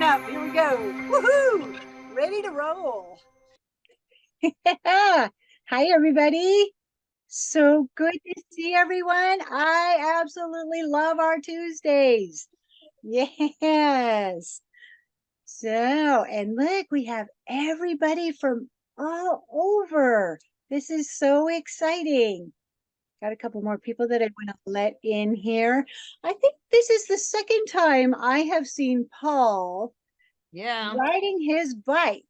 coming up. Here we go. Woohoo! Ready to roll. Hi, everybody. So good to see everyone. I absolutely love our Tuesdays. Yes. So, and look, we have everybody from all over. This is so exciting. Got a couple more people that I want to let in here. I think this is the second time I have seen Paul riding his bike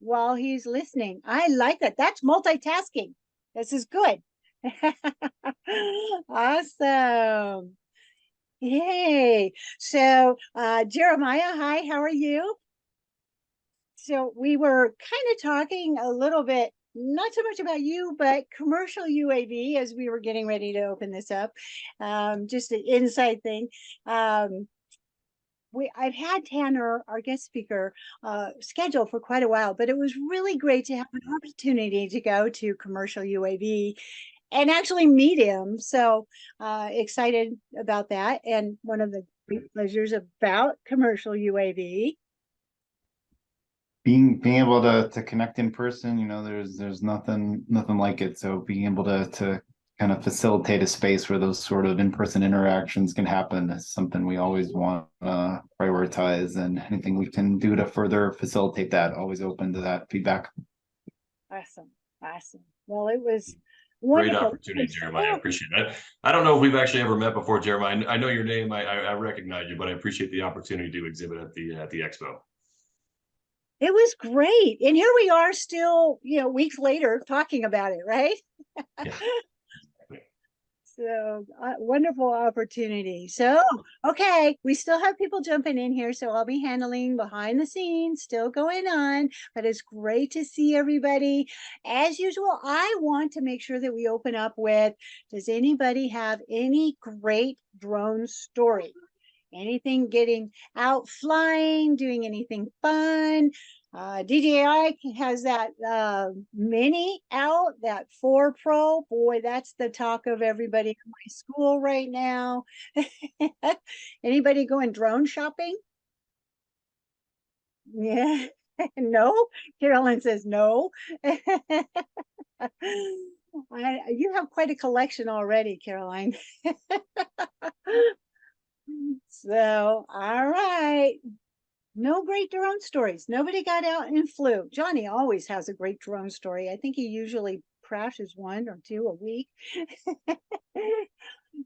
while he's listening. I like that. That's multitasking. This is good. Awesome. Yay. So, Jeremiah, hi, how are you? So we were kind of talking a little bit, not so much about you, but commercial UAV as we were getting ready to open this up. Just an inside thing. I've had Tanner, our guest speaker, scheduled for quite a while, but it was really great to have an opportunity to go to commercial UAV and actually meet him. So excited about that. And one of the great pleasures about commercial UAV. Being able to connect in person, there's nothing like it. So being able to kind of facilitate a space where those sort of in-person interactions can happen is something we always want to prioritize, and anything we can do to further facilitate that, always open to that feedback. Awesome. Well, it was Great wonderful. opportunity, Jeremiah. I appreciate that. I don't know if we've actually ever met before, Jeremiah. I know your name. I recognize you, but I appreciate the opportunity to exhibit at the expo. It was great. And here we are still, weeks later talking about it, right? Yeah. So wonderful opportunity. So, okay, we still have people jumping in here. So I'll be handling behind the scenes, still going on, but it's great to see everybody. As usual, I want to make sure that we open up with, does anybody have any great drone story? Anything getting out flying, doing anything fun? DJI has that mini out, that 4 Pro. Boy, that's the talk of everybody in my school right now. Anybody going drone shopping? Yeah. No? Carolyn says no. You have quite a collection already, Caroline. So, all right. No great drone stories. Nobody got out and flew. Johnny always has a great drone story. I think he usually crashes 1 or 2 a week.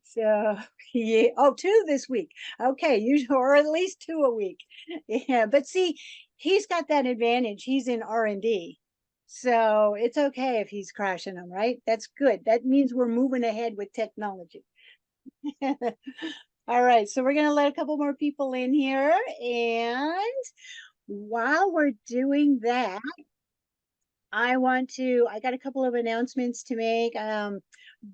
So, yeah. Oh, 2 this week. Okay, usually, or at least 2 a week. Yeah, but see, he's got that advantage. He's in R&D. So it's okay if he's crashing them, right? That's good. That means we're moving ahead with technology. All right, so we're going to let a couple more people in here. And while we're doing that, I got a couple of announcements to make.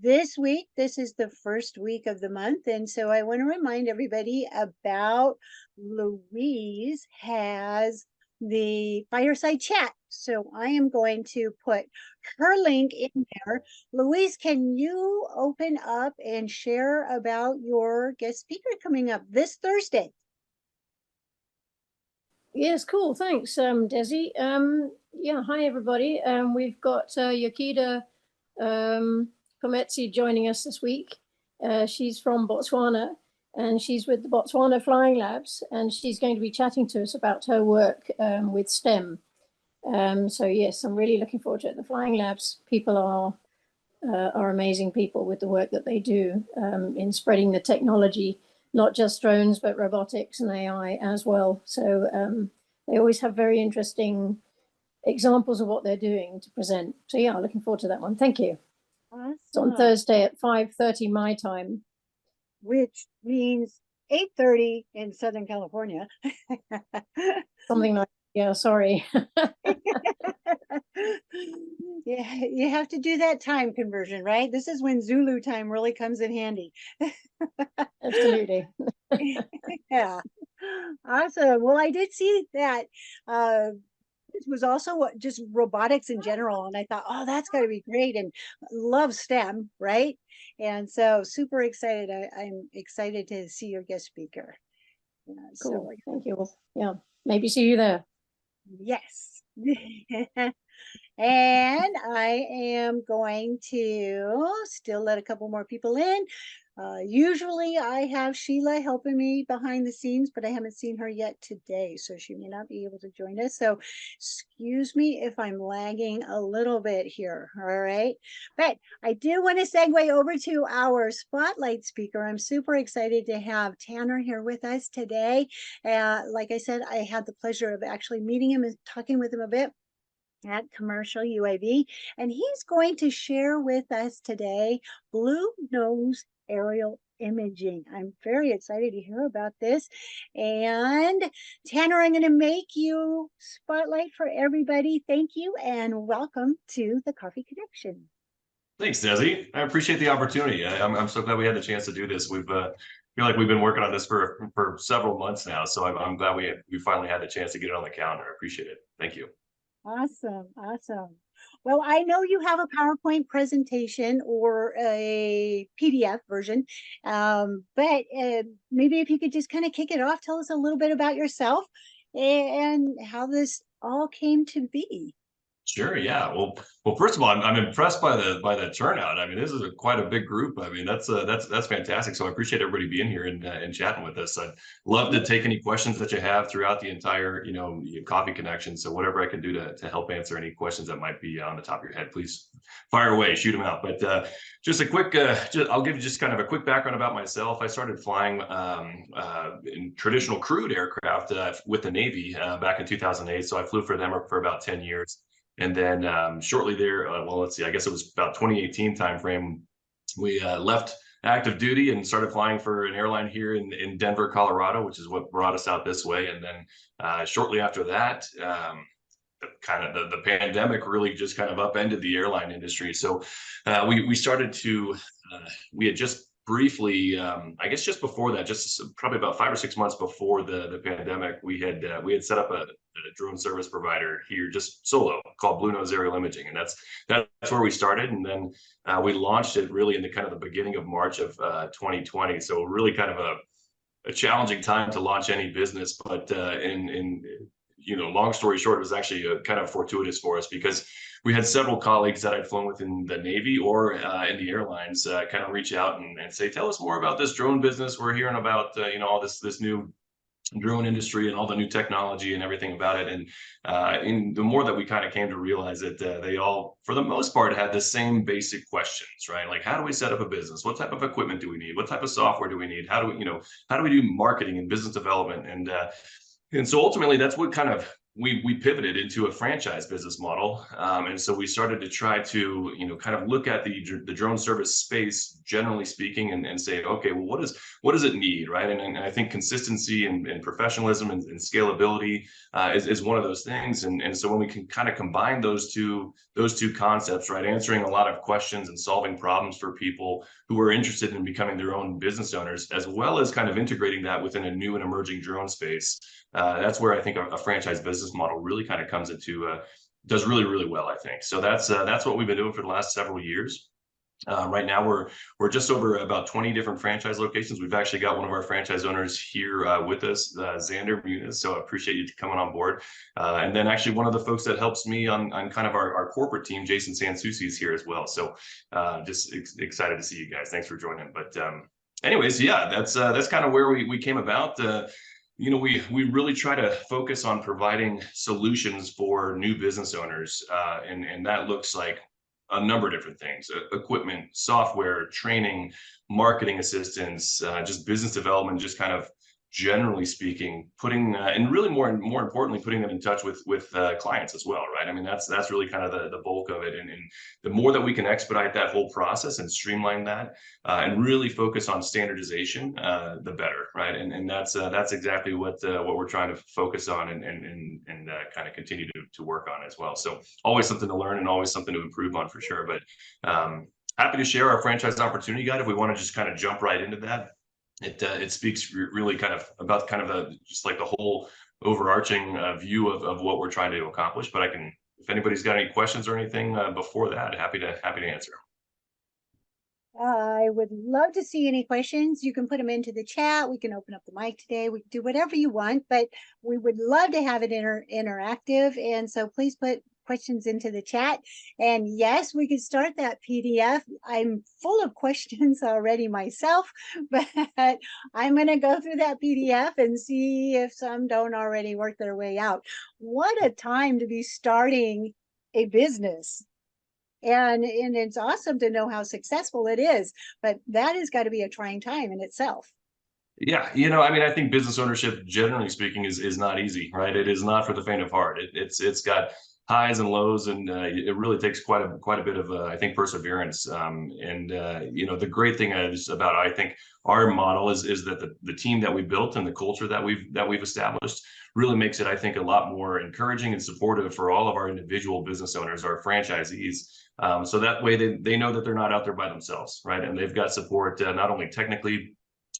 This week, this is the first week of the month. And so I want to remind everybody about Louise has the fireside chat. So I am going to put her link in there. Louise, can you open up and share about your guest speaker coming up this Thursday? Yes, cool. Thanks, Desi. Yeah, hi, everybody. We've got Yokita Kometsi joining us this week. She's from Botswana, and she's with the Botswana Flying Labs, and she's going to be chatting to us about her work with STEM. So yes, I'm really looking forward to it. The Flying Labs people are amazing people with the work that they do in spreading the technology, not just drones, but robotics and AI as well. So they always have very interesting examples of what they're doing to present. So yeah, looking forward to that one. Thank you. Awesome. It's on Thursday at 5:30 my time. Which means 8:30 in Southern California. Something like, yeah, sorry. Yeah, you have to do that time conversion, right? This is when Zulu time really comes in handy. Absolutely. Yeah. Awesome. Well, I did see that this was also just robotics in general. And I thought, oh, that's got to be great. And love STEM, right? And so super excited. I'm excited to see your guest speaker. Yeah, Cool. so Thank you. Yeah, maybe see you there. yes. And I am going to still let a couple more people in. Usually I have Sheila helping me behind the scenes, but I haven't seen her yet today, so she may not be able to join us. So excuse me if I'm lagging a little bit here, all right? But I do want to segue over to our spotlight speaker. I'm super excited to have Tanner here with us today. Like I said, I had the pleasure of actually meeting him and talking with him a bit at Commercial UAV, and he's going to share with us today Blue Nose aerial imaging. I'm very excited to hear about this. And Tanner, I'm going to make you spotlight for everybody. Thank you and welcome to the Coffee Connection. Thanks, Desi. I appreciate the opportunity. I'm so glad we had the chance to do this. We've feel like we've been working on this for several months now, so I'm glad we finally had the chance to get it on the calendar. I appreciate it. Thank you. Awesome, awesome. Well, I know you have a PowerPoint presentation or a PDF version, but maybe if you could just kind of kick it off, tell us a little bit about yourself and how this all came to be. Sure. Yeah. Well. First of all, I'm impressed by the turnout. I mean, this is quite a big group. I mean, that's fantastic. So I appreciate everybody being here and chatting with us. I'd love to take any questions that you have throughout the entire Coffee Connection. So whatever I can do to help answer any questions that might be on the top of your head, please fire away, shoot them out. But just a quick, I'll give you just kind of a quick background about myself. I started flying in traditional crewed aircraft with the Navy back in 2008. So I flew for them for about 10 years. And then shortly there, well, let's see, I guess it was about 2018 timeframe, we left active duty and started flying for an airline here in Denver, Colorado, which is what brought us out this way. And then shortly after that, the pandemic really just kind of upended the airline industry. So we started to, we had just briefly, I guess just before that, just probably about 5 or 6 months before the pandemic, we had set up a drone service provider here, just solo, called Blue Nose Aerial Imaging, and that's where we started. And then we launched it really in the kind of the beginning of March of 2020. So really kind of a challenging time to launch any business, but long story short, it was actually kind of fortuitous for us because we had several colleagues that I'd flown with in the Navy or in the airlines kind of reach out and say, tell us more about this drone business. We're hearing about, all this new drone industry and all the new technology and everything about it. And the more that we kind of came to realize that they all, for the most part, had the same basic questions, right? Like, how do we set up a business? What type of equipment do we need? What type of software do we need? How do we do marketing and business development? And so ultimately, that's what kind of we pivoted into a franchise business model. And so we started to try to, kind of look at the drone service space, generally speaking, and say, okay, well, what does it need, right? And I think consistency and professionalism and scalability is one of those things. And so when we can kind of combine those two concepts, right, answering a lot of questions and solving problems for people who are interested in becoming their own business owners, as well as kind of integrating that within a new and emerging drone space, that's where I think a franchise business model really kind of comes into does really, really well, I think. So that's what we've been doing for the last several years. Right now we're just over about 20 different franchise locations. We've actually got one of our franchise owners here with us, Xander Muniz. So I appreciate you coming on board. And then actually one of the folks that helps me on kind of our corporate team, Jason Sansucci, is here as well. So just excited to see you guys. Thanks for joining. But anyways, yeah, that's kind of where we came about. We really try to focus on providing solutions for new business owners, and that looks like a number of different things: equipment, software, training, marketing assistance, just business development, just kind of generally speaking, putting and really more importantly, putting them in touch with clients as well, right? I mean, that's really kind of the bulk of it, and the more that we can expedite that whole process and streamline that, and really focus on standardization, the better, right? And that's exactly what we're trying to focus on and kind of continue to work on as well. So always something to learn and always something to improve on for sure. But happy to share our franchise opportunity guide if we want to just kind of jump right into that. It speaks really kind of about kind of just like the whole overarching view of what we're trying to accomplish. But if anybody's got any questions or anything before that, happy to answer. I would love to see any questions. You can put them into the chat. We can open up the mic today. We can do whatever you want, but we would love to have it interactive. And so please put questions into the chat. And yes, we could start that PDF. I'm full of questions already myself, but I'm going to go through that PDF and see if some don't already work their way out. What a time to be starting a business. And it's awesome to know how successful it is, but that has got to be a trying time in itself. Yeah, I mean, I think business ownership, generally speaking, is not easy, right? It is not for the faint of heart. It's got highs and lows, and it really takes quite a bit of I think perseverance. The great thing is about, I think, our model is that the team that we built and the culture that we've established really makes it, I think, a lot more encouraging and supportive for all of our individual business owners, our franchisees. So that way they know that they're not out there by themselves, right? And they've got support, not only technically,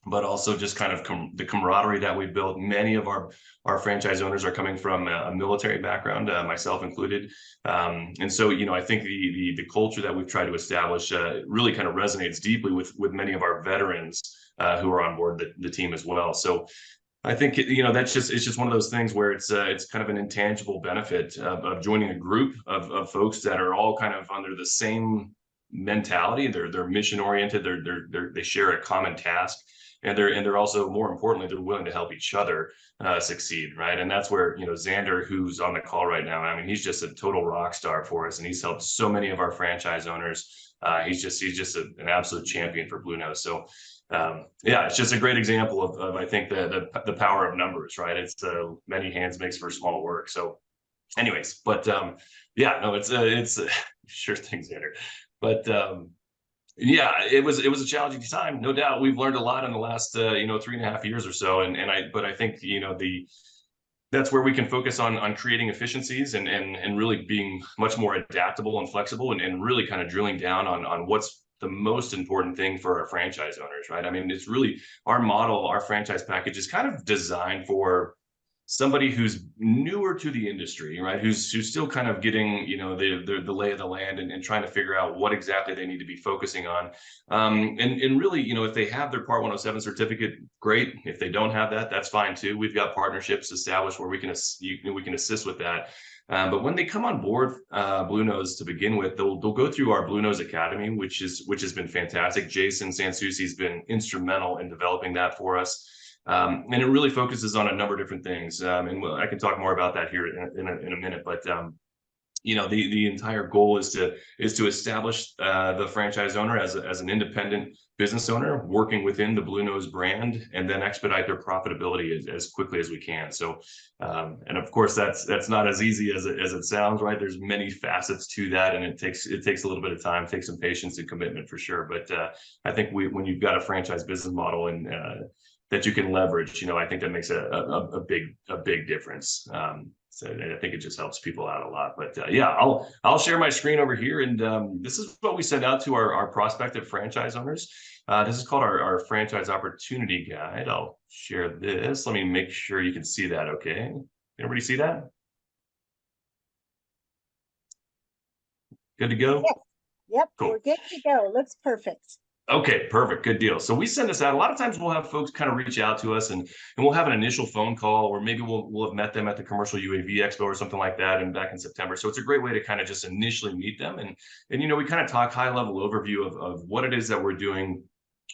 but also just kind of the camaraderie that we built. Many of our franchise owners are coming from a military background, myself included. And so, I think the culture that we've tried to establish really kind of resonates deeply with many of our veterans who are on board the team as well. So I think, it's just one of those things where it's kind of an intangible benefit of joining a group of folks that are all kind of under the same mentality. They're mission oriented. They share a common task. And they're also, more importantly, they're willing to help each other succeed, right? And that's where, Xander, who's on the call right now, I mean, he's just a total rock star for us, and he's helped so many of our franchise owners. He's just an absolute champion for Bluenose. So it's just a great example of I think the power of numbers, right? It's many hands makes for small work. So anyways, but it's sure thing, Xander. But it was a challenging time, no doubt. We've learned a lot in the last 3.5 years or so, but I think that's where we can focus on creating efficiencies and really being much more adaptable and flexible, and really kind of drilling down on what's the most important thing for our franchise owners, right? I mean, it's really our model, our franchise package is kind of designed for somebody who's newer to the industry, right? Who's still kind of getting, the lay of the land and trying to figure out what exactly they need to be focusing on. And really, if they have their Part 107 certificate, great. If they don't have that, that's fine too. We've got partnerships established where we can assist with that. But when they come on board Bluenose to begin with, they'll go through our Bluenose Academy, which has been fantastic. Jason Sansucci's been instrumental in developing that for us. And it really focuses on a number of different things. And I can talk more about that here in a minute, but the entire goal is to establish the franchise owner as an independent business owner working within the Bluenose brand, and then expedite their profitability as quickly as we can. So, and of course, that's not as easy as it sounds, right? There's many facets to that, and it takes a little bit of time, takes some patience and commitment for sure. But I think when you've got a franchise business model and that you can leverage, I think that makes a big difference. So I think it just helps people out a lot. But I'll share my screen over here, and this is what we send out to our prospective franchise owners. This is called our franchise opportunity guide. I'll share this. Let me make sure you can see that. Okay, everybody see that? Good to go? Yep, cool. We're good to go. Looks perfect. Okay, perfect. Good deal. So we send this out. A lot of times we'll have folks kind of reach out to us and we'll have an initial phone call, or maybe we'll have met them at the Commercial UAV Expo or something like that, and back in September. So it's a great way to kind of just initially meet them. And we kind of talk high level overview of what it is that we're doing,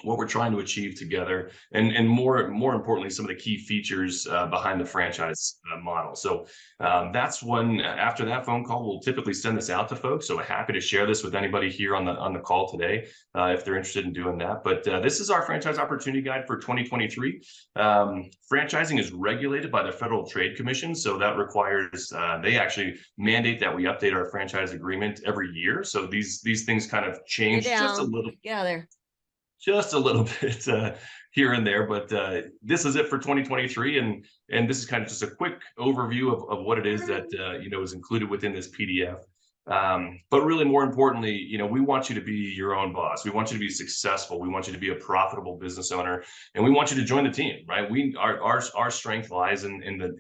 what we're trying to achieve together, and more importantly, some of the key features behind the franchise model. So that's when, after that phone call, we'll typically send this out to folks. So happy to share this with anybody here on the call today if they're interested in doing that. But this is our franchise opportunity guide for 2023. Franchising is regulated by the Federal Trade Commission, so that requires they actually mandate that we update our franchise agreement every year. So these things kind of change just a little. Yeah, there. Just a little bit here and there, but this is it for 2023, and this is kind of just a quick overview of what it is that is included within this PDF. But really, more importantly, we want you to be your own boss. We want you to be successful. We want you to be a profitable business owner, and we want you to join the team. Right? Our strength lies in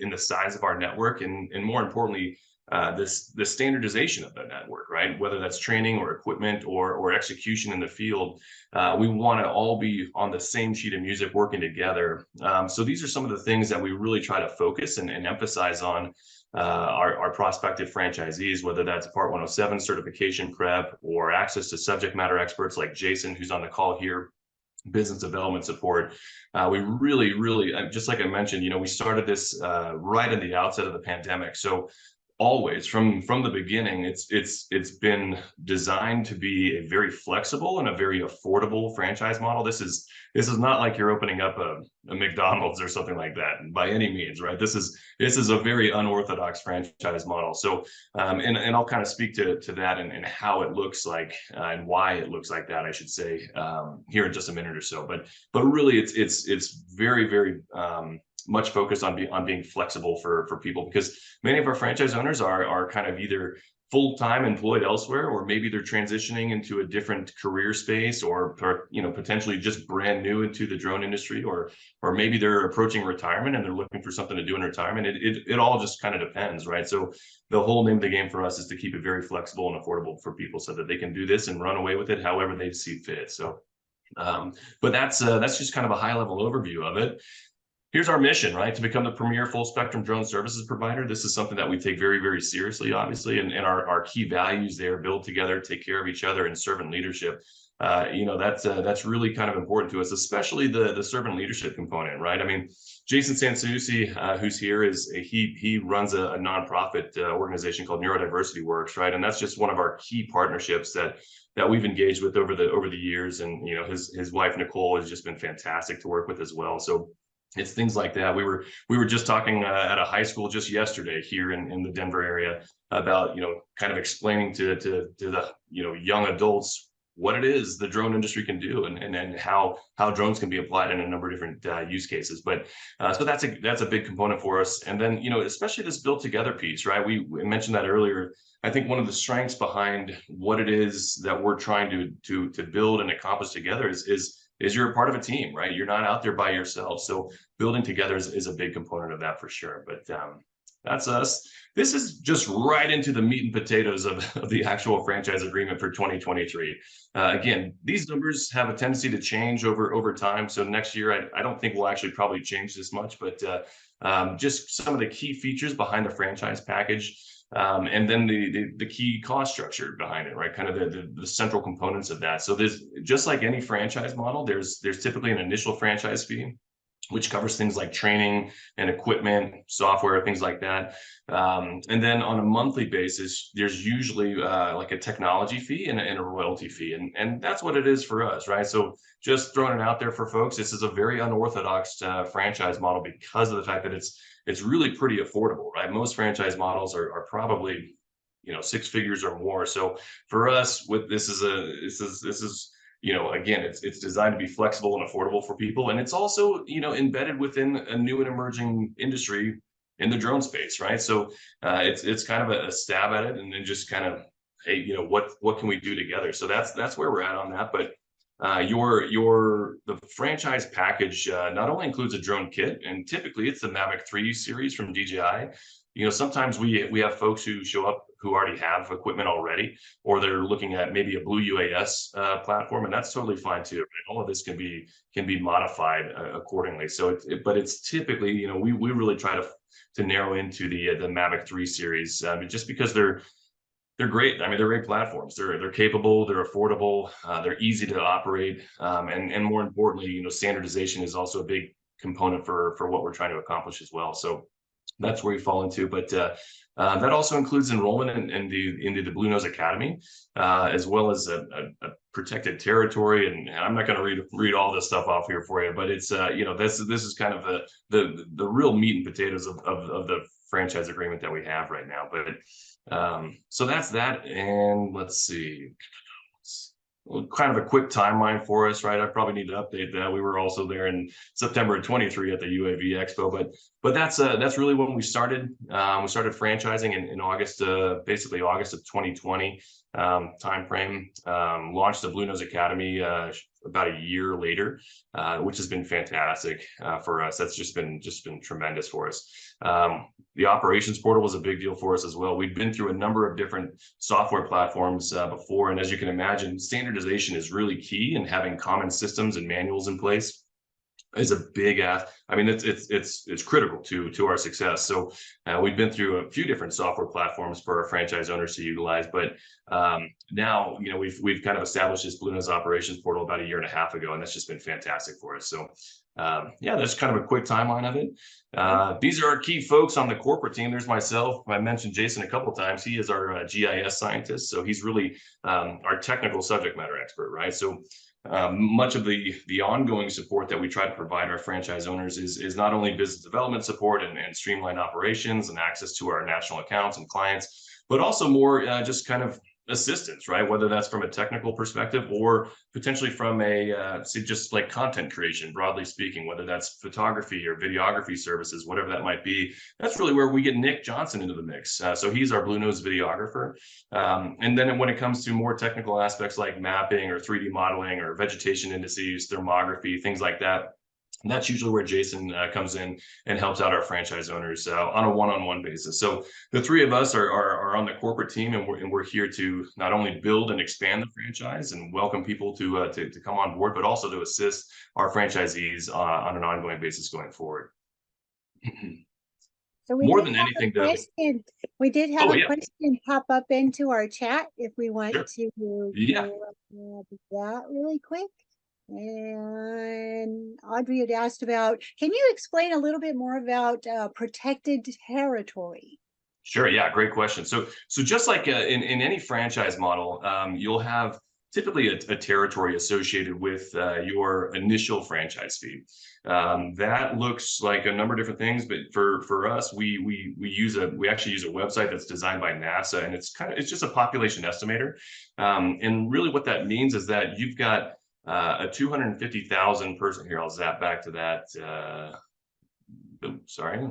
the size of our network, and more importantly, the standardization of the network, right? Whether that's training or equipment or execution in the field, we want to all be on the same sheet of music working together. So these are some of the things that we really try to focus and emphasize on our prospective franchisees, whether that's Part 107 certification prep or access to subject matter experts like Jason, who's on the call here, business development support. We really, just like I mentioned, we started this right at the outset of the pandemic. So always from the beginning, it's been designed to be a very flexible and a very affordable franchise model. This is not like you're opening up a McDonald's or something like that by any means, right? This is a very unorthodox franchise model. So and I'll kind of speak to that and how it looks like and why it looks like that, I should say, here in just a minute or so. But really, it's very much focused on being flexible for people, because many of our franchise owners are kind of either full-time employed elsewhere, or maybe they're transitioning into a different career space, or potentially just brand new into the drone industry, or maybe they're approaching retirement and they're looking for something to do in retirement. It all just kind of depends, right? So the whole name of the game for us is to keep it very flexible and affordable for people so that they can do this and run away with it however they see fit. So but that's just kind of a high-level overview of it. Here's our mission, right? To become the premier full spectrum drone services provider. This is something that we take very seriously, obviously, and our key values there: build together, take care of each other, and servant leadership. That's really kind of important to us, especially the servant leadership component, right? I mean, Jason Sansucci, who's here, he runs a nonprofit organization called Neurodiversity Works, right? And that's just one of our key partnerships that we've engaged with over the years. And his wife Nicole has just been fantastic to work with as well. So it's things like that. We were just talking at a high school just yesterday here in the Denver area about kind of explaining to the young adults what it is the drone industry can do, and how drones can be applied in a number of different use cases. But so that's a big component for us. And then especially this built together piece, right? We mentioned that earlier. I think one of the strengths behind what it is that we're trying to build and accomplish together is you're a part of a team, right? You're not out there by yourself. So building together is a big component of that for sure. But that's us. This is just right into the meat and potatoes of the actual franchise agreement for 2023. Again, these numbers have a tendency to change over time. So next year, I don't think we'll actually probably change this much, but just some of the key features behind the franchise package. And then the key cost structure behind it, right? Kind of the central components of that. So there's, just like any franchise model, there's typically an initial franchise fee, which covers things like training and equipment, software, things like that. And then on a monthly basis, there's usually like a technology fee and a royalty fee. And that's what it is for us, right? So just throwing it out there for folks, this is a very unorthodox franchise model because of the fact that it's really pretty affordable, right? Most franchise models are probably, six figures or more. So for us, with this is again, it's designed to be flexible and affordable for people. And it's also, embedded within a new and emerging industry in the drone space, right? So it's kind of a stab at it, and then just kind of, hey, what can we do together? So that's where we're at on that. But the franchise package not only includes a drone kit, and typically it's the Mavic 3 series from DJI. Sometimes we have folks who show up who already have equipment already, or they're looking at maybe a Blue UAS platform, and that's totally fine too. Right? All of this can be modified accordingly. So, but it's typically, we really try to narrow into the Mavic 3 series, just because they're great. I mean, they're great platforms. They're capable, they're affordable, they're easy to operate, and more importantly, standardization is also a big component for what we're trying to accomplish as well. So that's where we fall into. But that also includes enrollment into the Blue Nose Academy, as well as a protected territory. And I'm not going to read all this stuff off here for you, but it's this is kind of the real meat and potatoes of the franchise agreement that we have right now. But so that's that. And let's see. Kind of a quick timeline for us, right? I probably need to update that. We were also there in September of 23 at the UAV Expo, but that's really when we started. We started franchising in August, basically August of 2020 timeframe. Launched the Blue Nose Academy about a year later, which has been fantastic for us. That's just been tremendous for us. The operations portal was a big deal for us as well. We've been through a number of different software platforms before, and as you can imagine, standardization is really key, and having common systems and manuals in place is a big ask. I mean, it's critical to our success. So we've been through a few different software platforms for our franchise owners to utilize, but now, you know, we've kind of established this Blue Nose operations portal about a year and a half ago, and that's just been fantastic for us. So yeah, that's kind of a quick timeline of it. These are our key folks on the corporate team. There's myself. I mentioned Jason a couple of times. He is our GIS scientist, so he's really our technical subject matter expert, right? So much of the ongoing support that we try to provide our franchise owners is not only business development support and streamlined operations and access to our national accounts and clients, but also more just kind of assistance, right? Whether that's from a technical perspective or potentially from a just like content creation, broadly speaking, whether that's photography or videography services, whatever that might be. That's really where we get Nick Johnson into the mix. So he's our Blue Nose videographer. And then when it comes to more technical aspects like mapping or 3D modeling or vegetation indices, thermography, things like that, that's usually where Jason comes in and helps out our franchise owners on a one-on-one basis. So the three of us are on the corporate team, and we're here to not only build and expand the franchise and welcome people to come on board, but also to assist our franchisees on an ongoing basis going forward. So we More did than have anything, a though. question. We did have Oh, a yeah. question pop up into our chat if we want Sure. to Yeah. grab that really quick. And Audrey had asked about, can you explain a little bit more about protected territory? Sure. Yeah. Great question. So just like in any franchise model, you'll have typically a territory associated with your initial franchise fee. That looks like a number of different things, but for us, we actually use a website that's designed by NASA, and it's just a population estimator. And really, what that means is that you've got a 250,000 person here. I'll zap back to that. Sorry.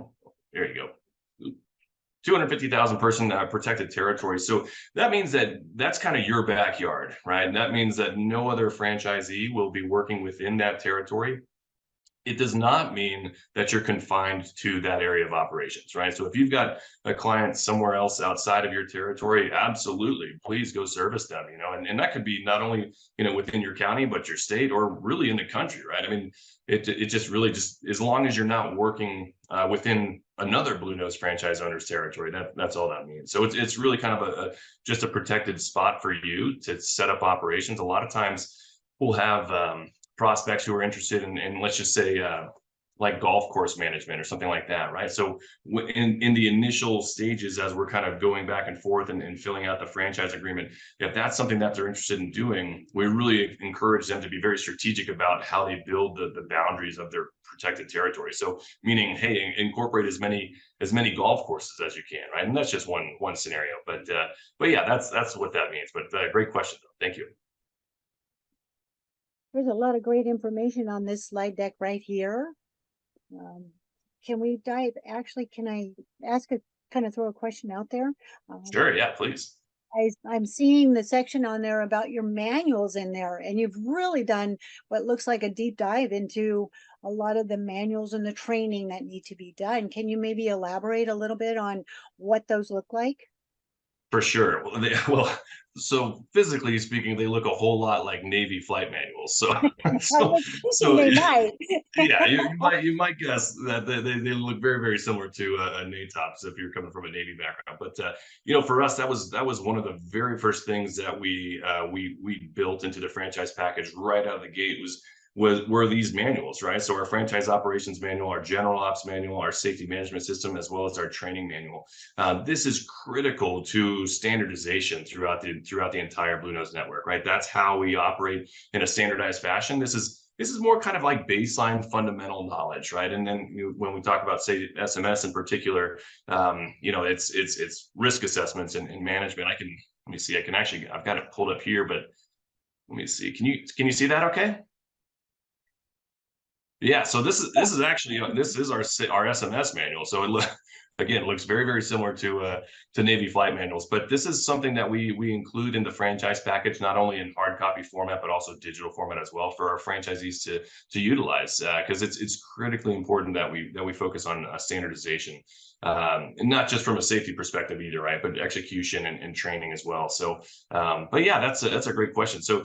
There you go. 250,000 person protected territory. So that means that's kind of your backyard, right? And that means that no other franchisee will be working within that territory. It does not mean that you're confined to that area of operations, right? So if you've got a client somewhere else outside of your territory, absolutely, please go service them, you know, and that could be not only, you know, within your county, but your state or really in the country, right? I mean, it just really as long as you're not working within another Blue Nose franchise owner's territory, that's all that means. So it's really kind of just a protected spot for you to set up operations. A lot of times we'll have prospects who are interested in let's just say like golf course management or something like that, right? So in the initial stages, as we're kind of going back and forth and filling out the franchise agreement, if that's something that they're interested in doing, we really encourage them to be very strategic about how they build the boundaries of their protected territory. So meaning, hey, incorporate as many golf courses as you can, right? And that's just one scenario, but yeah, that's what that means. But great question, though. Thank you. There's a lot of great information on this slide deck right here. Can we dive? Actually, can I throw a question out there? Sure, yeah, please. I'm seeing the section on there about your manuals in there, and you've really done what looks like a deep dive into a lot of the manuals and the training that need to be done. Can you maybe elaborate a little bit on what those look like? For sure. So physically speaking, they look a whole lot like Navy flight manuals. So They might. Yeah, you might guess that they look very, very similar to a NATOPS if you're coming from a Navy background. But you know, for us, that was one of the very first things that we built into the franchise package right out of the gate were these manuals, right? So our franchise operations manual, our general ops manual, our safety management system, as well as our training manual. This is critical to standardization throughout the entire Blue Nose network, right? That's how we operate in a standardized fashion. This is more kind of like baseline fundamental knowledge, right? And then when we talk about, say, SMS in particular, you know, it's risk assessments and management. Let me see. I've got it pulled up here, but let me see. Can you see that? Okay. Yeah, so this is actually our SMS manual. So again, looks very, very similar to Navy flight manuals. But this is something that we include in the franchise package, not only in hard copy format, but also digital format as well for our franchisees to utilize, because it's critically important that we focus on standardization, and not just from a safety perspective either, right? But execution and training as well. So, but yeah, that's a great question. So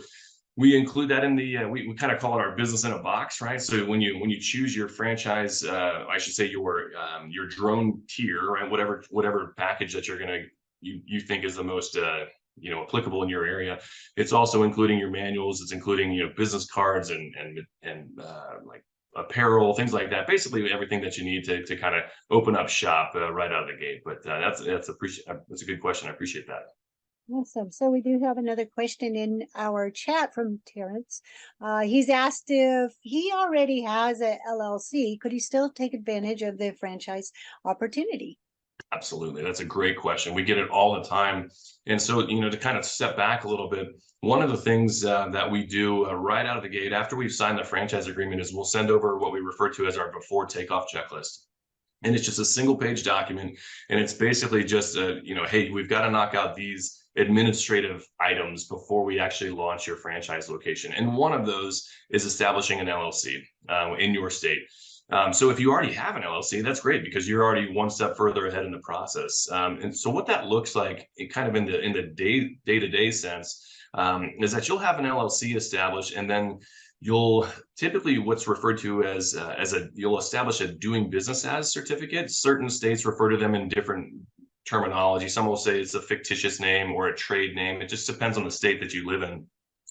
we include that in the we kind of call it our business in a box, right? So when you choose your franchise, I should say your drone tier, right? Whatever package that you think is the most applicable in your area. It's also including your manuals. It's including business cards and like apparel, things like that. Basically everything that you need to kind of open up shop right out of the gate. But that's a good question. I appreciate that. Awesome. So we do have another question in our chat from Terrence. He's asked if he already has a LLC, could he still take advantage of the franchise opportunity? Absolutely. That's a great question. We get it all the time. And so, to kind of step back a little bit, one of the things that we do right out of the gate after we've signed the franchise agreement is we'll send over what we refer to as our before takeoff checklist. And it's just a single page document. And it's basically just, hey, we've got to knock out these administrative items before we actually launch your franchise location. And one of those is establishing an LLC in your state. So if you already have an LLC, that's great because you're already one step further ahead in the process. And so what that looks like, kind of in the day-to-day sense, is that you'll have an LLC established, and then you'll typically what's referred to as you'll establish a doing business as certificate. Certain states refer to them in different terminology. Some will say it's a fictitious name or a trade name. It just depends on the state that you live in.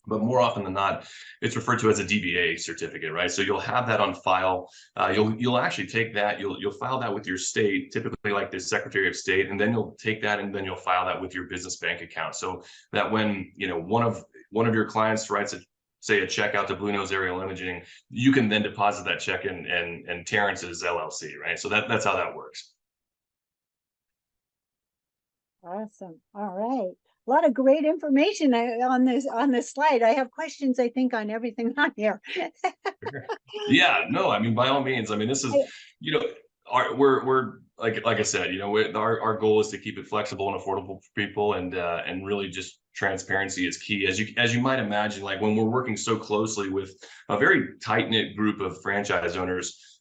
But more often than not, it's referred to as a DBA certificate, right? So you'll have that on file. You'll actually take that, you'll file that with your state, typically like the Secretary of State, and then you'll take that and then you'll file that with your business bank account. So that when one of your clients writes a check out to Blue Nose Aerial Imaging, you can then deposit that check in Terrence's LLC, right? So that's how that works. Awesome. All right. A lot of great information on this slide. I have questions, I think, on everything on here. Yeah, no, I mean, by all means. I mean, this is, we're like I said, our goal is to keep it flexible and affordable for people, and really just transparency is key. As you might imagine, like when we're working so closely with a very tight-knit group of franchise owners,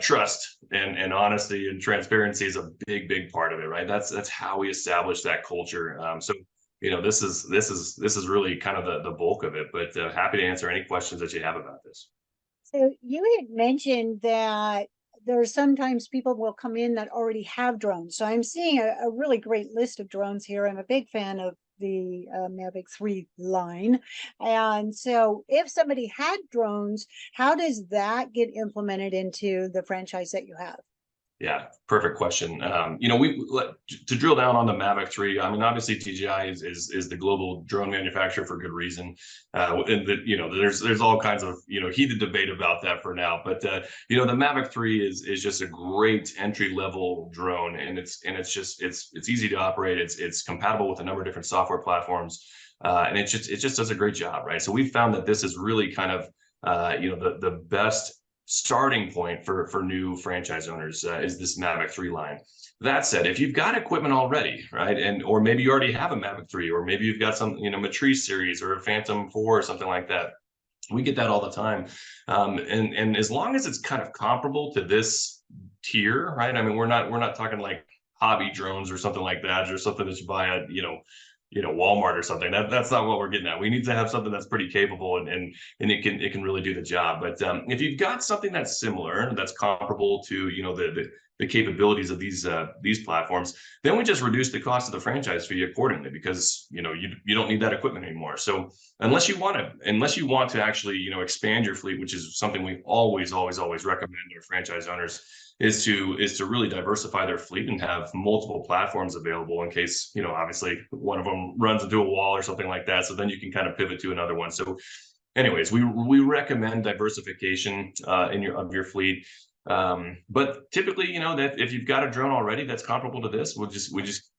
trust and honesty and transparency is a big part of it, right? That's how we establish that culture. So this is really kind of the bulk of it, but happy to answer any questions that you have about this. So you had mentioned that there are sometimes people will come in that already have drones. So I'm seeing a really great list of drones here. I'm a big fan of the Mavic 3 line. And so if somebody had drones, how does that get implemented into the franchise that you have? Yeah, perfect question. To drill down on the Mavic 3, I mean, obviously DJI is the global drone manufacturer for good reason. And there's all kinds of heated debate about that for now. But the Mavic 3 is just a great entry level drone, and it's easy to operate. It's compatible with a number of different software platforms, and it just does a great job, right? So we found that this is really kind of the best starting point for new franchise owners is this Mavic 3 line. That said, if you've got equipment already, right, or maybe you already have a Mavic 3, or maybe you've got some Matrice series or a Phantom 4 or something like that, we get that all the time. And as long as it's kind of comparable to this tier, right? I mean, we're not talking like hobby drones or something like that, or something that you buy at Walmart or something. That's not what we're getting at. We need to have something that's pretty capable and it can really do the job. But if you've got something that's similar, that's comparable to the capabilities of these platforms, then we just reduce the cost of the franchise fee accordingly, because you don't need that equipment anymore. So unless you want to actually expand your fleet, which is something we always recommend our franchise owners, is to really diversify their fleet and have multiple platforms available in case obviously one of them runs into a wall or something like that. So then you can kind of pivot to another one. So anyways, we recommend diversification of your fleet. But typically, that if you've got a drone already that's comparable to this, we just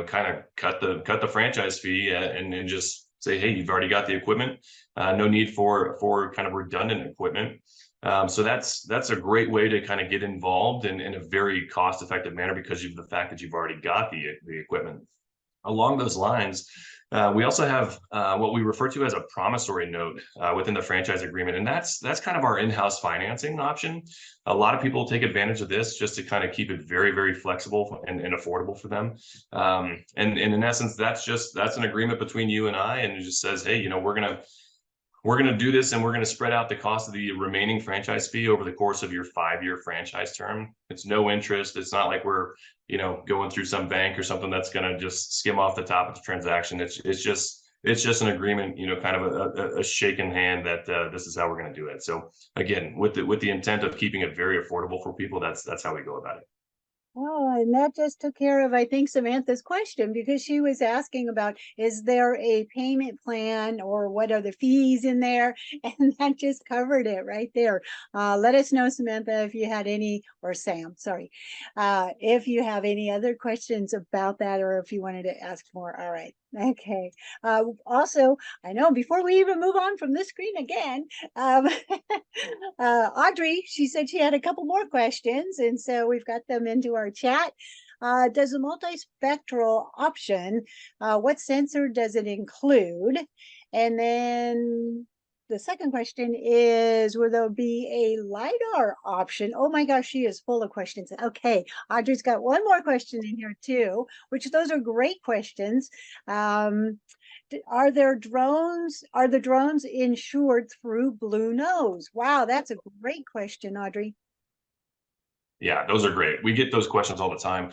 kind of cut the franchise fee and just say, hey, you've already got the equipment. No need for kind of redundant equipment. So that's a great way to kind of get involved in a very cost-effective manner because of the fact that you've already got the equipment. Along those lines, we also have what we refer to as a promissory note within the franchise agreement, and that's kind of our in-house financing option. A lot of people take advantage of this just to kind of keep it very, very flexible and affordable for them. And in essence, that's an agreement between you and I, and it just says, hey, we're gonna do this, and we're gonna spread out the cost of the remaining franchise fee over the course of your 5-year franchise term. It's no interest. It's not like we're going through some bank or something that's gonna just skim off the top of the transaction. It's just an agreement, kind of a shaken hand that this is how we're gonna do it. So again, with the intent of keeping it very affordable for people, that's how we go about it. Oh, and that just took care of, I think, Samantha's question, because she was asking about, is there a payment plan or what are the fees in there? And that just covered it right there. Let us know, Samantha, if you had any, or Sam, sorry, if you have any other questions about that, or if you wanted to ask more. All right. Okay. Also, I know before we even move on from this screen again, Audrey, she said she had a couple more questions, and so we've got them into our chat. Does a multispectral option, what sensor does it include? And then the second question is, will there be a LiDAR option? Oh my gosh, she is full of questions. Okay, Audrey's got one more question in here too, which those are great questions. Are the drones insured through Blue Nose? Wow, that's a great question, Audrey. Yeah, those are great. We get those questions all the time.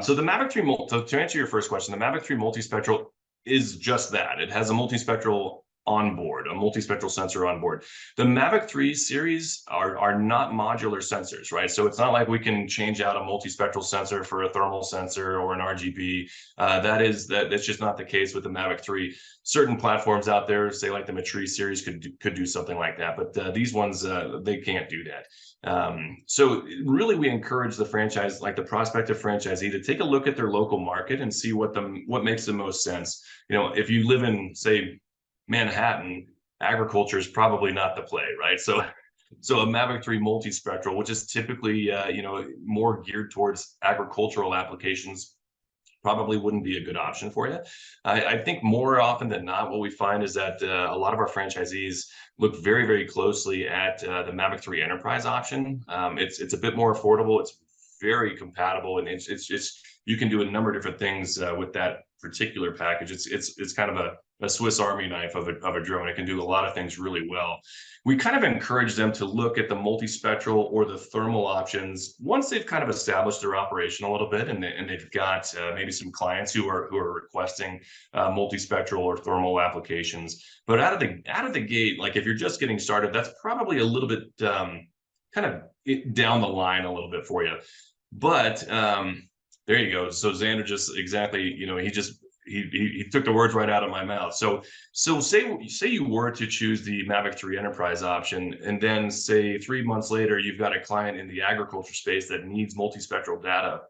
So the Mavic 3, to answer your first question, the Mavic 3 multispectral is just that. It has a multispectral on board, a multispectral sensor on board. The Mavic 3 series are not modular sensors, right? So it's not like we can change out a multispectral sensor for a thermal sensor or an RGB. That's just not the case with the Mavic 3. Certain platforms out there, say like the Matrice series, could do something like that, but these ones they can't do that. So really, we encourage the franchise, like the prospective franchisee, to take a look at their local market and see what makes the most sense. If you live in, say, Manhattan, agriculture is probably not the play, right? So a Mavic 3 multispectral, which is typically more geared towards agricultural applications, probably wouldn't be a good option for you. I think more often than not, what we find is that a lot of our franchisees look very, very closely at the Mavic 3 Enterprise option. It's a bit more affordable. It's very compatible, and it's you can do a number of different things with that particular package. It's kind of a Swiss Army knife of a drone. It can do a lot of things really well. We kind of encourage them to look at the multispectral or the thermal options once they've kind of established their operation a little bit, and they've got maybe some clients who are requesting multispectral or thermal applications. But out of the gate, like if you're just getting started, that's probably a little bit kind of down the line a little bit for you. But there you go. So Xander just exactly, he took the words right out of my mouth. So say you were to choose the Mavic 3 Enterprise option, and then say 3 months later, you've got a client in the agriculture space that needs multispectral data,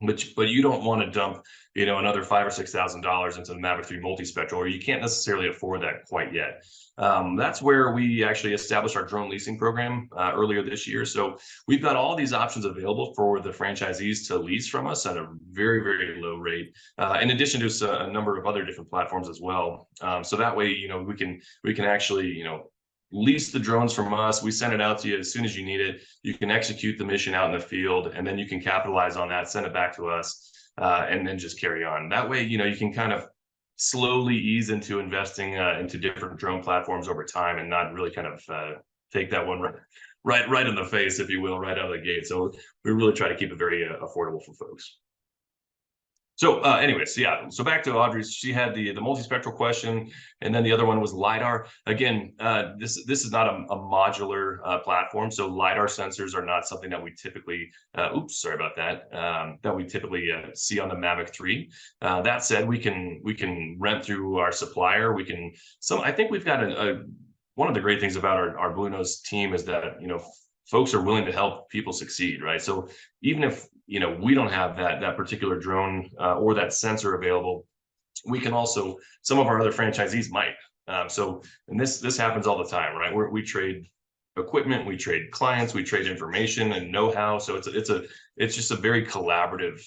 but you don't want to dump, another $5,000 or $6,000 into the Mavic 3 multispectral, or you can't necessarily afford that quite yet. That's where we actually established our drone leasing program earlier this year. So we've got all these options available for the franchisees to lease from us at a very, very low rate, in addition to a number of other different platforms as well. So that way, we can actually, lease the drones from us. We send it out to you as soon as you need it. You can execute the mission out in the field, and then you can capitalize on that, send it back to us, and then just carry on. That way, you can kind of slowly ease into investing into different drone platforms over time, and not really kind of take that one right in the face, if you will, right out of the gate. So we really try to keep it very affordable for folks. So anyways, yeah, so back to Audrey's, she had the multispectral question, and then the other one was LiDAR. Again, this is not a modular platform, so LiDAR sensors are not something that we typically, sorry about that, that we typically see on the Mavic 3. That said, we can rent through our supplier. I think we've got one of the great things about our Blue Nose team is that, folks are willing to help people succeed, right? So even if we don't have that particular drone or that sensor available, we can also, some of our other franchisees might. And this happens all the time, right? We trade equipment, we trade clients, we trade information and know-how. So it's just a very collaborative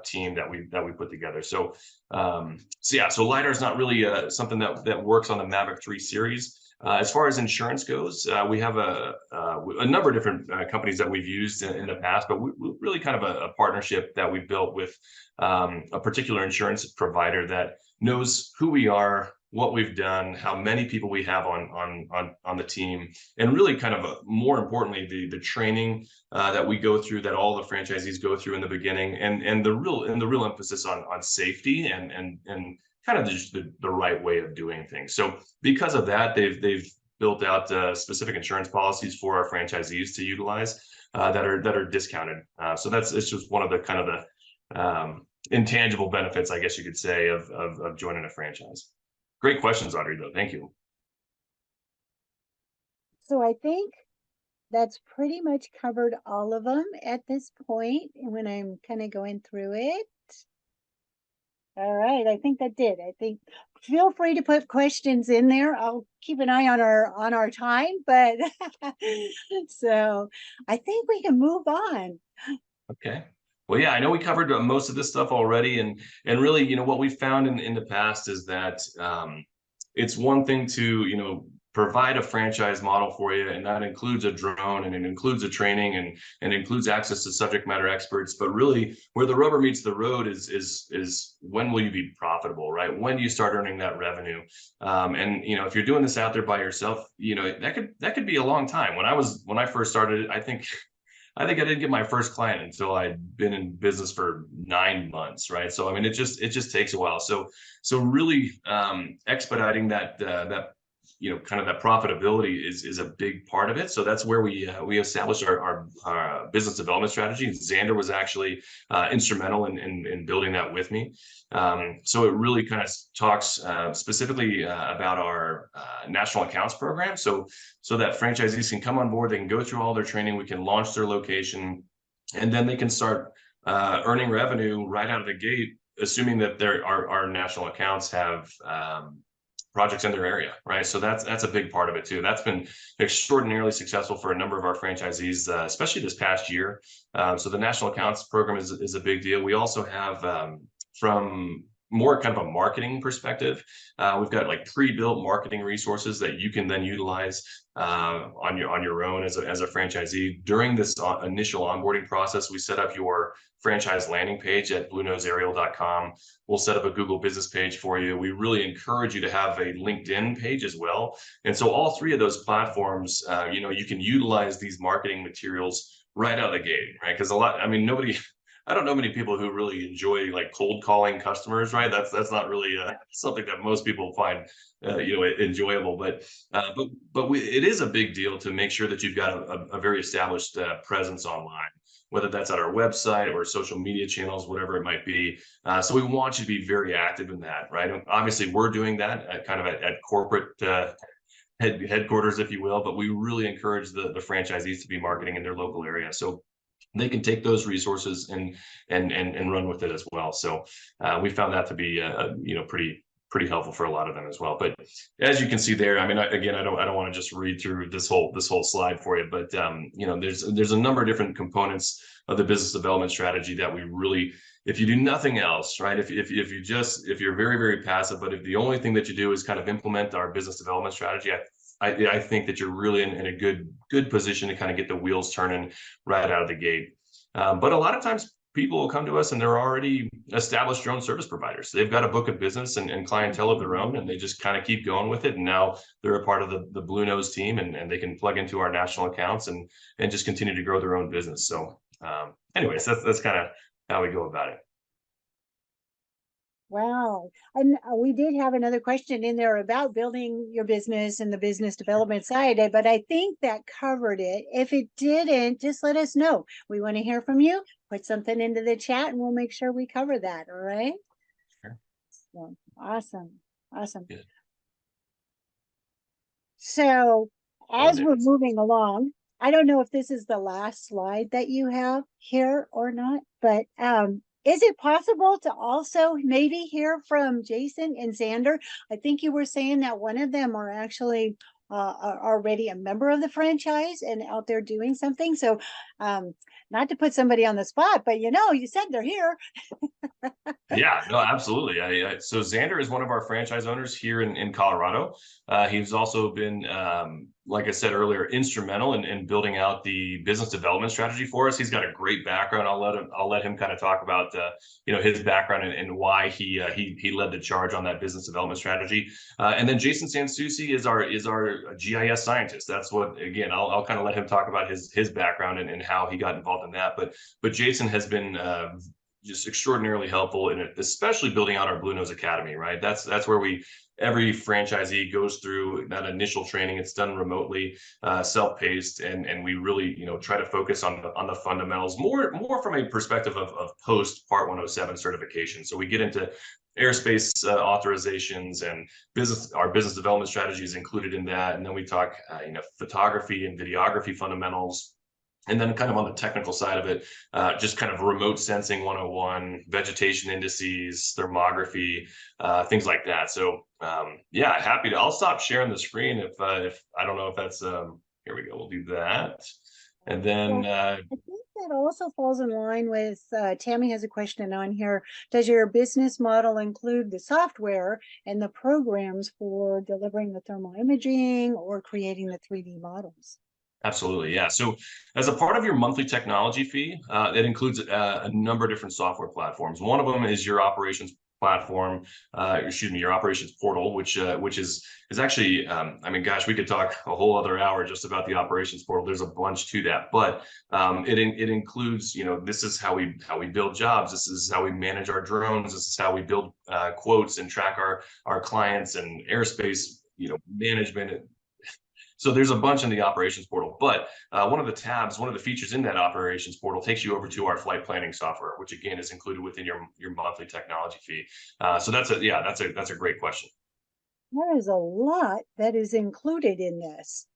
team that we put together. So so LiDAR is not really something that works on the Mavic 3 series. As far as insurance goes, we have a number of different companies that we've used in the past, but we really kind of a partnership that we built with a particular insurance provider that knows who we are, what we've done, how many people we have on the team, and really kind of more importantly, the training that we go through, that all the franchisees go through in the beginning, and the real emphasis on safety and kind of just the right way of doing things. So because of that, they've built out specific insurance policies for our franchisees to utilize that are discounted. So it's just one of the kind of the intangible benefits, I guess you could say, of joining a franchise. Great questions, Audrey, though. Thank you. So I think that's pretty much covered all of them at this point when I'm kind of going through it. All right, I think that did. I think feel free to put questions in there. I'll keep an eye on our time, but so I think we can move on. Okay. Well, yeah, I know we covered most of this stuff already, and really, you know, what we found in the past is that it's one thing to, provide a franchise model for you, and that includes a drone, and it includes a training, and includes access to subject matter experts. But really, where the rubber meets the road is when will you be profitable, right? When do you start earning that revenue? And if you're doing this out there by yourself, that could be a long time. When I first started, I think I didn't get my first client until I'd been in business for 9 months, right? So I mean, it just takes a while. So really expediting that kind of that profitability is a big part of it. So that's where we established our business development strategy. Xander was actually instrumental in building that with me. So it really kind of talks specifically about our national accounts program. So that franchisees can come on board, they can go through all their training, we can launch their location, and then they can start earning revenue right out of the gate, assuming that our national accounts have projects in their area, right? So that's a big part of it too. That's been extraordinarily successful for a number of our franchisees, especially this past year. So the national accounts program is a big deal. We also have from more kind of a marketing perspective, we've got like pre-built marketing resources that you can then utilize on your own as a franchisee. During this initial onboarding process, we set up your franchise landing page at bluenoseaerial.com. We'll set up a Google business page for you. We really encourage you to have a LinkedIn page as well. And so all three of those platforms, you can utilize these marketing materials right out of the gate, right? Because I don't know many people who really enjoy like cold calling customers, right? That's not really something that most people find enjoyable. But it is a big deal to make sure that you've got a very established presence online, whether that's at our website or social media channels, whatever it might be. So we want you to be very active in that, right? And obviously, we're doing that at corporate headquarters, if you will, but we really encourage the franchisees to be marketing in their local area. So they can take those resources and run with it as well. So we found that to be pretty helpful for a lot of them as well. But as you can see there, I mean, again, I don't want to just read through this whole slide for you, but there's a number of different components of the business development strategy that we really, if you do nothing else, right? If you're very, very passive, but if the only thing that you do is kind of implement our business development strategy, I think that you're really in a good position to kind of get the wheels turning right out of the gate. But a lot of times people will come to us and they're already established drone service providers. They've got a book of business and clientele of their own, and they just kind of keep going with it. And now they're a part of the Blue Nose team, and they can plug into our national accounts and just continue to grow their own business. So anyways, that's kind of how we go about it. Wow. And we did have another question in there about building your business and the business development side, but I think that covered it. If it didn't, just let us know. We want to hear from you. Put something into the chat and we'll make sure we cover that. All right. Sure. So, awesome. Good. So as we're moving along, I don't know if this is the last slide that you have here or not, but is it possible to also maybe hear from Jason and Xander? I think you were saying that one of them are actually are already a member of the franchise and out there doing something. So, not to put somebody on the spot, but you said they're here. Yeah, no, absolutely. So Xander is one of our franchise owners here in Colorado. He's also been, like I said earlier, instrumental in building out the business development strategy for us. He's got a great background. I'll let him kind of talk about his background and why he led the charge on that business development strategy. And then Jason Sansucci is our GIS scientist. That's what, again, I'll kind of let him talk about his background and how he got involved in that. But Jason has been just extraordinarily helpful in it, especially building out our Blue Nose Academy, right? That's where every franchisee goes through that initial training. It's done remotely, self-paced, and we really, try to focus on the fundamentals more from a perspective of post Part 107 certification. So we get into airspace authorizations and our business development strategy is included in that. And then we talk, photography and videography fundamentals. And then kind of on the technical side of it, just kind of remote sensing 101, vegetation indices, thermography, things like that. So happy to, I'll stop sharing the screen if I don't know if that's, here we go, we'll do that. And then I think that also falls in line with, Tammy has a question on here. Does your business model include the software and the programs for delivering the thermal imaging or creating the 3D models? Absolutely. Yeah. So as a part of your monthly technology fee, it includes a number of different software platforms. One of them is your operations platform, your operations portal, which is actually, gosh, we could talk a whole other hour just about the operations portal. There's a bunch to that, but it includes, this is how we build jobs. This is how we manage our drones. This is how we build quotes and track our clients and airspace, management. So there's a bunch in the operations portal, but one of the features in that operations portal takes you over to our flight planning software, which again is included within your monthly technology fee. So that's a great question. There is a lot that is included in this.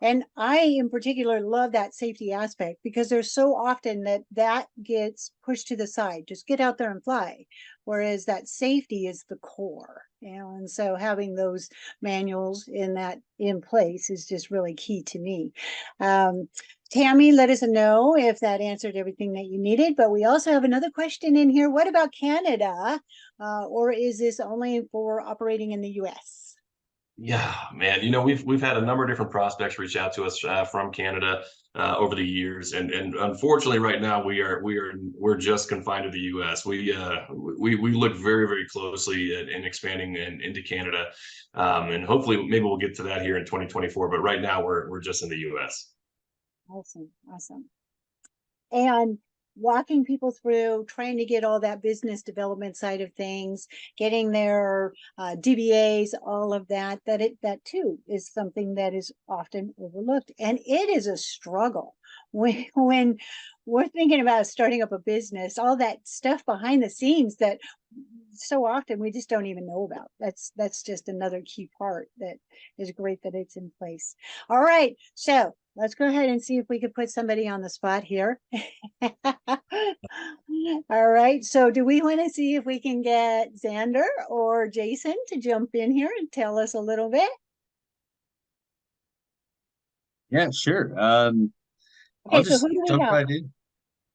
And I, in particular, love that safety aspect because there's so often that gets pushed to the side. Just get out there and fly. Whereas that safety is the core, and so having those manuals in place is just really key to me. Tammy, let us know if that answered everything that you needed, but we also have another question in here. What about Canada? Or is this only for operating in the US? Yeah, man. We've had a number of different prospects reach out to us from Canada over the years, and unfortunately, right now we're just confined to the U.S. We look very, very closely in expanding into Canada, and hopefully maybe we'll get to that here in 2024. But right now we're just in the U.S. Awesome. And walking people through trying to get all that business development side of things, getting their DBAs, all of that too is something that is often overlooked. And it is a struggle when we're thinking about starting up a business, all that stuff behind the scenes that so often we just don't even know about. That's just another key part that is great that it's in place. All right, so let's go ahead and see if we could put somebody on the spot here. All right, so do we want to see if we can get Xander or Jason to jump in here and tell us a little bit? Yeah, sure. Okay, I'll just so who do we jump have? right in.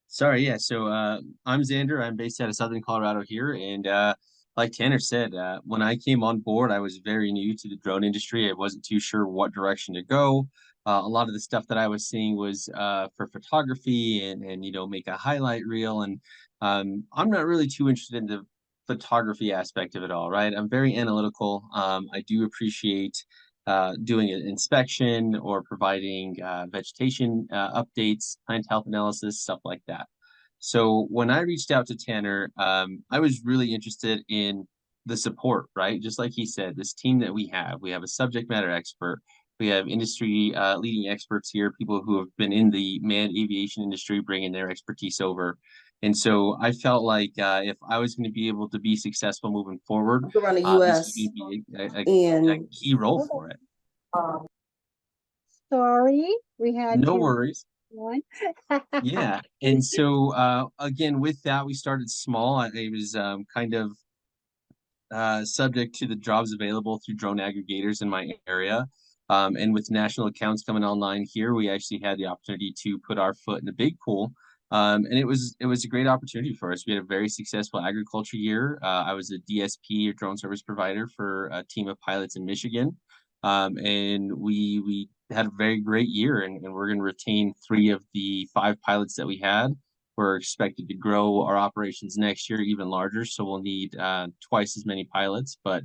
Sorry, yeah. So I'm Xander. I'm based out of Southern Colorado here, and like Tanner said, when I came on board, I was very new to the drone industry. I wasn't too sure what direction to go. A lot of the stuff that I was seeing was for photography and make a highlight reel, and I'm not really too interested in the photography aspect of it all, right? I'm very analytical. I do appreciate doing an inspection or providing vegetation updates, plant health analysis, stuff like that. So when I reached out to Tanner, I was really interested in the support, right? Just like he said, this team that we have a subject matter expert. We have industry leading experts here, people who have been in the manned aviation industry, bringing their expertise over. And so I felt like if I was going to be able to be successful moving forward, around the this US was going to be a key role for it. Sorry, we had No to worries. one. Yeah. And so again, with that, we started small. It was kind of subject to the jobs available through drone aggregators in my area. And with national accounts coming online here, we actually had the opportunity to put our foot in the big pool. And it was a great opportunity for us. We had a very successful agriculture year. I was a DSP or drone service provider for a team of pilots in Michigan. And we had a very great year, and we're going to retain 3 of the 5 pilots that we had. We're expected to grow our operations next year even larger, so we'll need twice as many pilots. But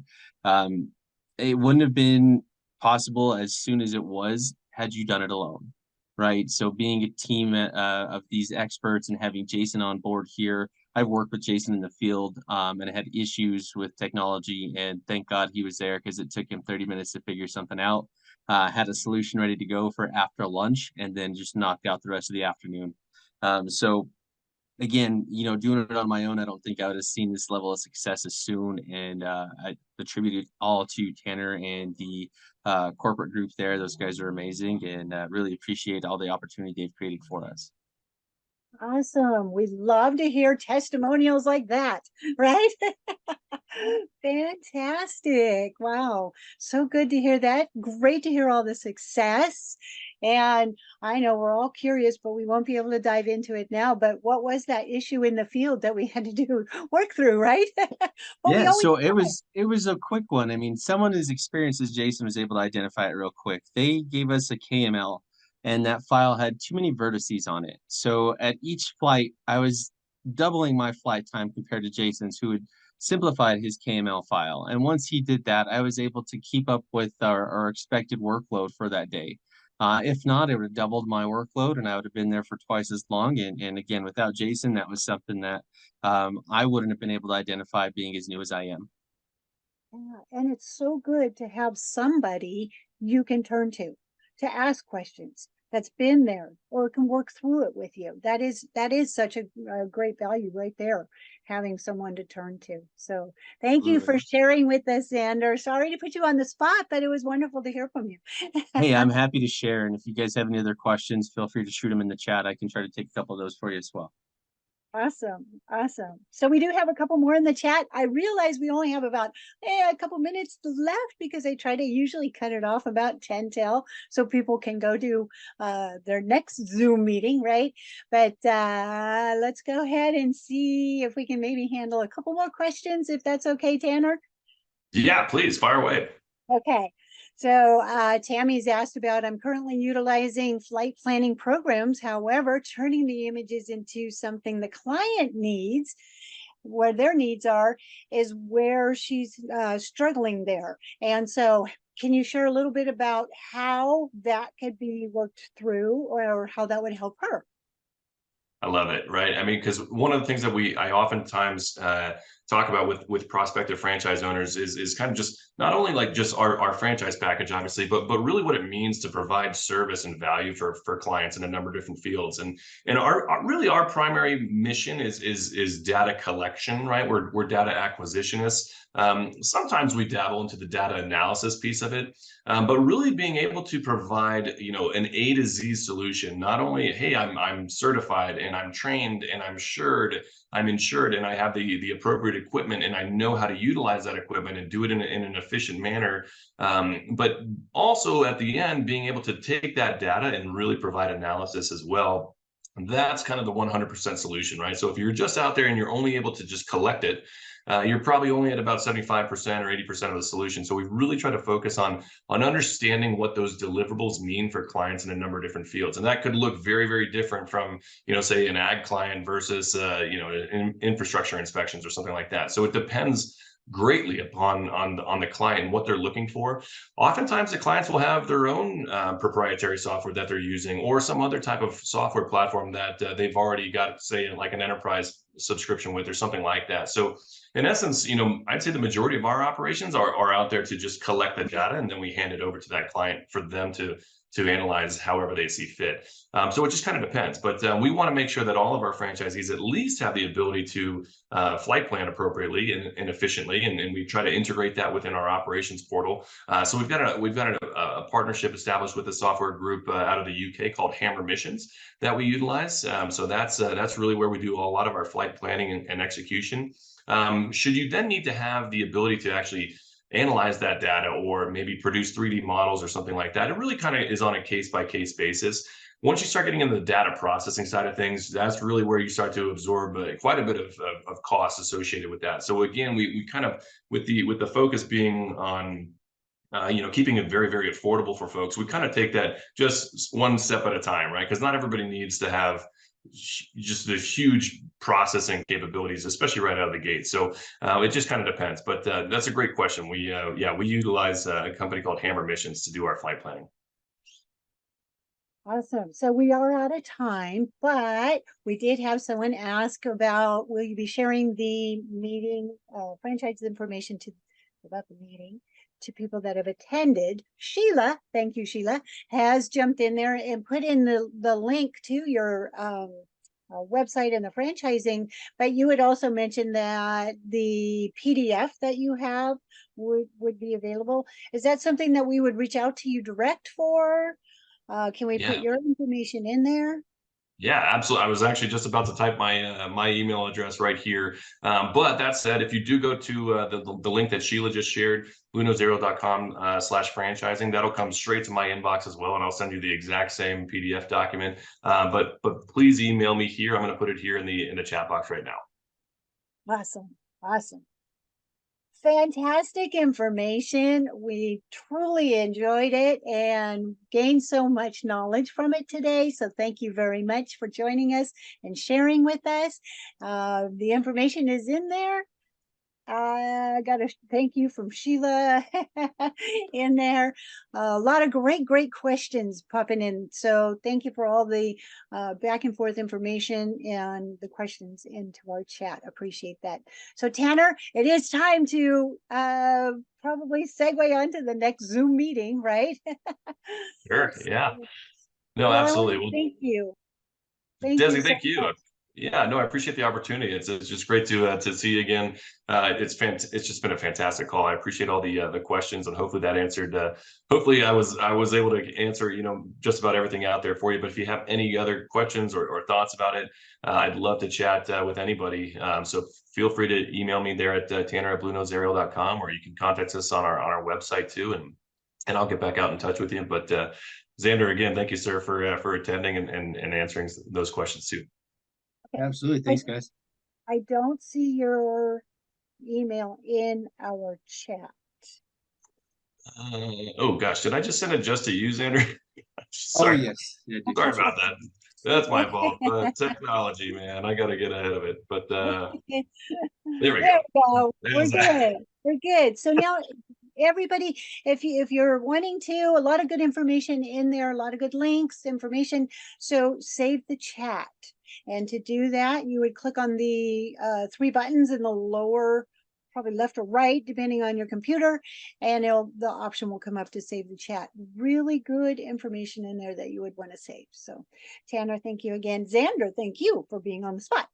it wouldn't have been possible as soon as it was had you done it alone, right? So being a team of these experts and having Jason on board here, I've worked with Jason in the field and I had issues with technology, and thank God he was there because it took him 30 minutes to figure something out. Had a solution ready to go for after lunch, and then just knocked out the rest of the afternoon. So again, doing it on my own, I don't think I would have seen this level of success as soon. And I attribute it all to Tanner and the corporate group there. Those guys are amazing, and really appreciate all the opportunity they've created for us. Awesome. We love to hear testimonials like that, right? Fantastic. Wow. So good to hear that. Great to hear all the success. And I know we're all curious, but we won't be able to dive into it now. But what was that issue in the field that we had to work through, right? Well, Yeah, so it was a quick one. I mean, someone as experienced as Jason was able to identify it real quick. They gave us a KML, and that file had too many vertices on it. So at each flight, I was doubling my flight time compared to Jason's, who had simplified his KML file. And once he did that, I was able to keep up with our expected workload for that day. If not, it would have doubled my workload, and I would have been there for twice as long. And again, without Jason, that was something that I wouldn't have been able to identify being as new as I am. Yeah, and it's so good to have somebody you can turn to ask questions, that's been there or can work through it with you. That is such a great value right there, having someone to turn to. So thank you for sharing with us, Xander. Sorry to put you on the spot, but it was wonderful to hear from you. Hey, I'm happy to share. And if you guys have any other questions, feel free to shoot them in the chat. I can try to take a couple of those for you as well. Awesome. Awesome. So we do have a couple more in the chat. I realize we only have about a couple minutes left because I try to usually cut it off about 10 till so people can go to their next Zoom meeting, right? But let's go ahead and see if we can maybe handle a couple more questions, if that's okay, Tanner. Yeah, please fire away. Okay. So Tammy's asked about, I'm currently utilizing flight planning programs. However, turning the images into something the client needs, where their needs are, is where she's struggling there. And so can you share a little bit about how that could be worked through, or how that would help her? I love it. Right. I mean, because one of the things that I oftentimes talk about with prospective franchise owners is kind of just not only like just our franchise package, obviously, but really what it means to provide service and value for clients in a number of different fields. And our primary mission is data collection, right? We're data acquisitionists. Sometimes we dabble into the data analysis piece of it, but really being able to provide, an A to Z solution. Not only, hey, I'm certified and I'm trained and I'm insured and I have the appropriate equipment and I know how to utilize that equipment and do it in an efficient manner. But also at the end, being able to take that data and really provide analysis as well. That's kind of the 100% solution, right? So if you're just out there and you're only able to just collect it, you're probably only at about 75% or 80% of the solution. So we really try to focus on understanding what those deliverables mean for clients in a number of different fields. And that could look very, very different from, say an ag client versus, infrastructure inspections or something like that. So it depends greatly upon the client and what they're looking for. Oftentimes the clients will have their own proprietary software that they're using, or some other type of software platform that they've already got, say like an enterprise subscription with or something like that. So in essence, I'd say the majority of our operations are out there to just collect the data, and then we hand it over to that client for them to analyze however they see fit. So it just kind of depends, but we want to make sure that all of our franchisees at least have the ability to flight plan appropriately and efficiently, and we try to integrate that within our operations portal. So we've got a partnership established with a software group out of the UK called Hammer Missions that we utilize. So that's really where we do a lot of our flight planning and execution. Should you then need to have the ability to actually analyze that data or maybe produce 3D models or something like that. It really kind of is on a case by case basis. Once you start getting into the data processing side of things, that's really where you start to absorb quite a bit of costs associated with that. So again, we kind of, with the focus being on keeping it very, very affordable for folks, we kind of take that just one step at a time, right? Because not everybody needs to have just the huge processing capabilities, especially right out of the gate. So it just kind of depends. But that's a great question. We utilize a company called Hammer Missions to do our flight planning. Awesome. So we are out of time, but we did have someone ask about, will you be sharing the meeting, franchise information about the meeting to people that have attended? Sheila, thank you, Sheila, has jumped in there and put in the link to your website and the franchising, but you had also mentioned that the PDF that you have would be available. Is that something that we would reach out to you direct for? Can we put your information in there? Yeah, absolutely. I was actually just about to type my my email address right here. But that said, if you do go to the link that Sheila just shared, BlueNoteZero.com/franchising, that'll come straight to my inbox as well, and I'll send you the exact same PDF document. But please email me here. I'm going to put it here in the chat box right now. Awesome. Awesome. Fantastic information. We truly enjoyed it and gained so much knowledge from it today. So thank you very much for joining us and sharing with us. The information is in there. I got a thank you from Sheila in there. A lot of great questions popping in. So thank you for all the back and forth information and the questions into our chat. Appreciate that. So Tanner, it is time to probably segue onto the next Zoom meeting, right? Sure. Yeah. No, well, absolutely. Well, thank you. Desi, thank you. Yeah, no, I appreciate the opportunity. It's just great to see you again. It's just been a fantastic call. I appreciate all the questions, and hopefully that answered. Hopefully, I was able to answer just about everything out there for you. But if you have any other questions or thoughts about it, I'd love to chat with anybody. So feel free to email me there at Tanner@BlueNoteZero.com, or you can contact us on our website too, and I'll get back out in touch with you. But Xander, again, thank you, sir, for attending and answering those questions too. Absolutely. Thanks, guys. I don't see your email in our chat. Oh gosh, did I just send it just to you, Xander? Oh yes. Yeah, Sorry about that. That's my fault. Technology, man. I got to get ahead of it. But there we go. We're good. We're good. So now everybody, if you're wanting to, a lot of good information in there, a lot of good links, information. So save the chat. And to do that, you would click on the 3 buttons in the lower, probably left or right, depending on your computer, and the option will come up to save the chat. Really good information in there that you would want to save. So Tanner, thank you again. Xander, thank you for being on the spot.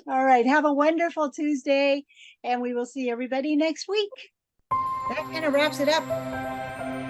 All right, have a wonderful Tuesday, and we will see everybody next week. That kind of wraps it up.